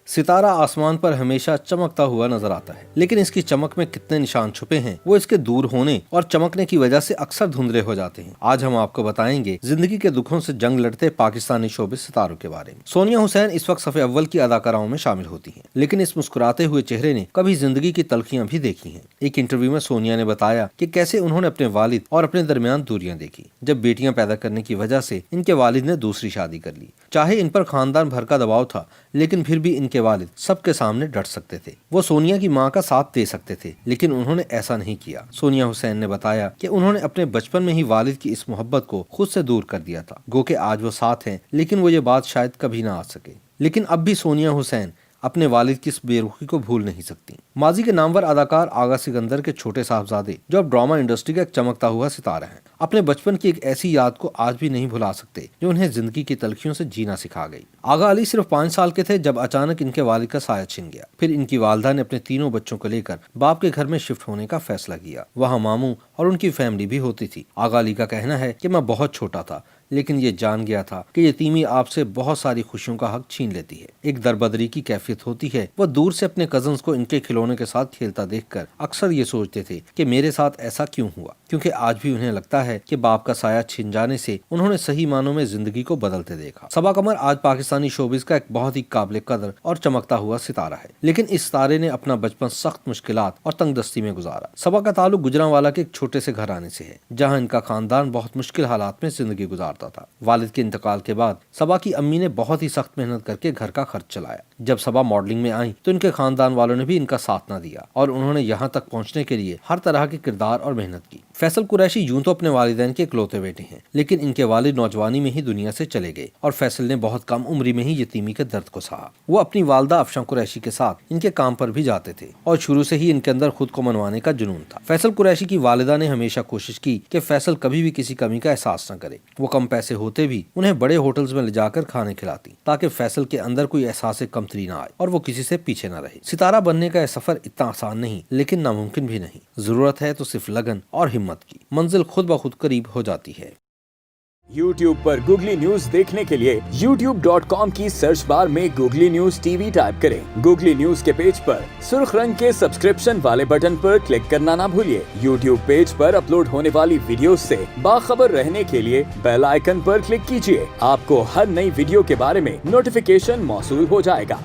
ستارہ آسمان پر ہمیشہ چمکتا ہوا نظر آتا ہے، لیکن اس کی چمک میں کتنے نشان چھپے ہیں وہ اس کے دور ہونے اور چمکنے کی وجہ سے اکثر دھندلے ہو جاتے ہیں۔ آج ہم آپ کو بتائیں گے زندگی کے دکھوں سے جنگ لڑتے پاکستانی شوبز ستاروں کے بارے میں۔ سونیا حسین اس وقت صف اول کی اداکاراؤں میں شامل ہوتی ہیں، لیکن اس مسکراتے ہوئے چہرے نے کبھی زندگی کی تلخیاں بھی دیکھی ہیں۔ ایک انٹرویو میں سونیا نے بتایا کہ کیسے انہوں نے اپنے والد اور اپنے درمیان دوریاں دیکھی جب بیٹیاں پیدا کرنے کی وجہ سے ان کے والد نے دوسری شادی کر لی۔ چاہے ان پر خاندان بھر کا دباؤ تھا، لیکن پھر بھی ان کے والد سب کے سامنے ڈٹ سکتے تھے۔ وہ سونیا کی ماں کا ساتھ دے سکتے تھے، لیکن انہوں نے ایسا نہیں کیا۔ سونیا حسین نے بتایا کہ انہوں نے اپنے بچپن میں ہی والد کی اس محبت کو خود سے دور کر دیا تھا، گو کہ آج وہ ساتھ ہیں، لیکن وہ یہ بات شاید کبھی نہ آ سکے۔ لیکن اب بھی سونیا حسین اپنے والد کی اس بے رخی کو بھول نہیں سکتی۔ ماضی کے نامور اداکار آغا سکندر کے چھوٹے صاحبزادے، جو اب ڈرامہ انڈسٹری کا ایک چمکتا ہوا ستارہ ہیں، اپنے بچپن کی ایک ایسی یاد کو آج بھی نہیں بھلا سکتے جو انہیں زندگی کی تلخیوں سے جینا سکھا گئی۔ آغا علی صرف 5 سال کے تھے جب اچانک ان کے والد کا سایہ چھن گیا۔ پھر ان کی والدہ نے اپنے تینوں بچوں کو لے کر باپ کے گھر میں شفٹ ہونے کا فیصلہ کیا۔ وہاں ماموں اور ان کی فیملی بھی ہوتی تھی۔ آغا علی کا کہنا ہے کہ میں بہت چھوٹا تھا، لیکن یہ جان گیا تھا کہ یتیمی آپ سے بہت ساری خوشیوں کا حق چھین لیتی ہے۔ ایک دربدری کی کیفیت ہوتی ہے۔ وہ دور سے اپنے کزنز کو ان کے کھلونے کے ساتھ کھیلتا دیکھ کر اکثر یہ سوچتے تھے کہ میرے ساتھ ایسا کیوں ہوا، کیونکہ آج بھی انہیں لگتا ہے کہ باپ کا سایہ چھن جانے سے انہوں نے صحیح معنوں میں زندگی کو بدلتے دیکھا۔ صبا قمر آج پاکستانی شوبز کا ایک بہت ہی قابل قدر اور چمکتا ہوا ستارہ ہے، لیکن اس ستارے نے اپنا بچپن سخت مشکلات اور تنگ دستی میں گزارا۔ صبا کا تعلق گجرانوالہ کے ایک چھوٹے سے گھرانے سے ہے، جہاں ان کا خاندان بہت مشکل حالات میں زندگی گزارتا تھا۔ والد کے انتقال کے بعد صبا کی امی نے بہت ہی سخت محنت کر کے گھر کا خرچ چلایا۔ جب صبا ماڈلنگ میں آئیں تو ان کے خاندان والوں نے بھی ان کا ساتھ نہ دیا اور انہوں نے یہاں تک پہنچنے کے لیے ہر طرح کے کردار اور محنت کی۔ فیصل قریشی یوں تو اپنے والدین کے اکلوتے بیٹے ہیں، لیکن ان کے والد نوجوانی میں ہی دنیا سے چلے گئے اور فیصل نے بہت کم عمری میں ہی یتیمی کے درد کو سہا۔ وہ اپنی والدہ افشاں قریشی کے ساتھ ان کے کام پر بھی جاتے تھے اور شروع سے ہی ان کے اندر خود کو منوانے کا جنون تھا۔ فیصل قریشی کی والدہ نے ہمیشہ کوشش کی کہ فیصل کبھی بھی کسی کمی کا احساس نہ کرے۔ وہ کم پیسے ہوتے بھی انہیں بڑے ہوٹلز میں لے جا کر کھانے کھلاتی تاکہ فیصل کے اندر کوئی احساس کمتری نہ آئے اور وہ کسی سے پیچھے نہ رہے۔ ستارہ بننے کا یہ سفر اتنا آسان نہیں، لیکن ناممکن بھی نہیں۔ ضرورت ہے تو صرف لگن اور ہمت کی، منزل خود بخود قریب ہو جاتی ہے۔ YouTube پر گوگلی نیوز دیکھنے کے لیے youtube.com کی سرچ بار میں googly news T V type کریں۔ گوگلی نیوز کے پیج پر سرخ رنگ کے سبسکرپشن والے بٹن پر کلک کرنا نہ بھولیے۔ YouTube پیج پر اپلوڈ ہونے والی ویڈیوز سے باخبر رہنے کے لیے بیل آئیکن پر کلک کیجیے۔ آپ کو ہر نئی ویڈیو کے بارے میں نوٹیفیکیشن موصول ہو جائے گا۔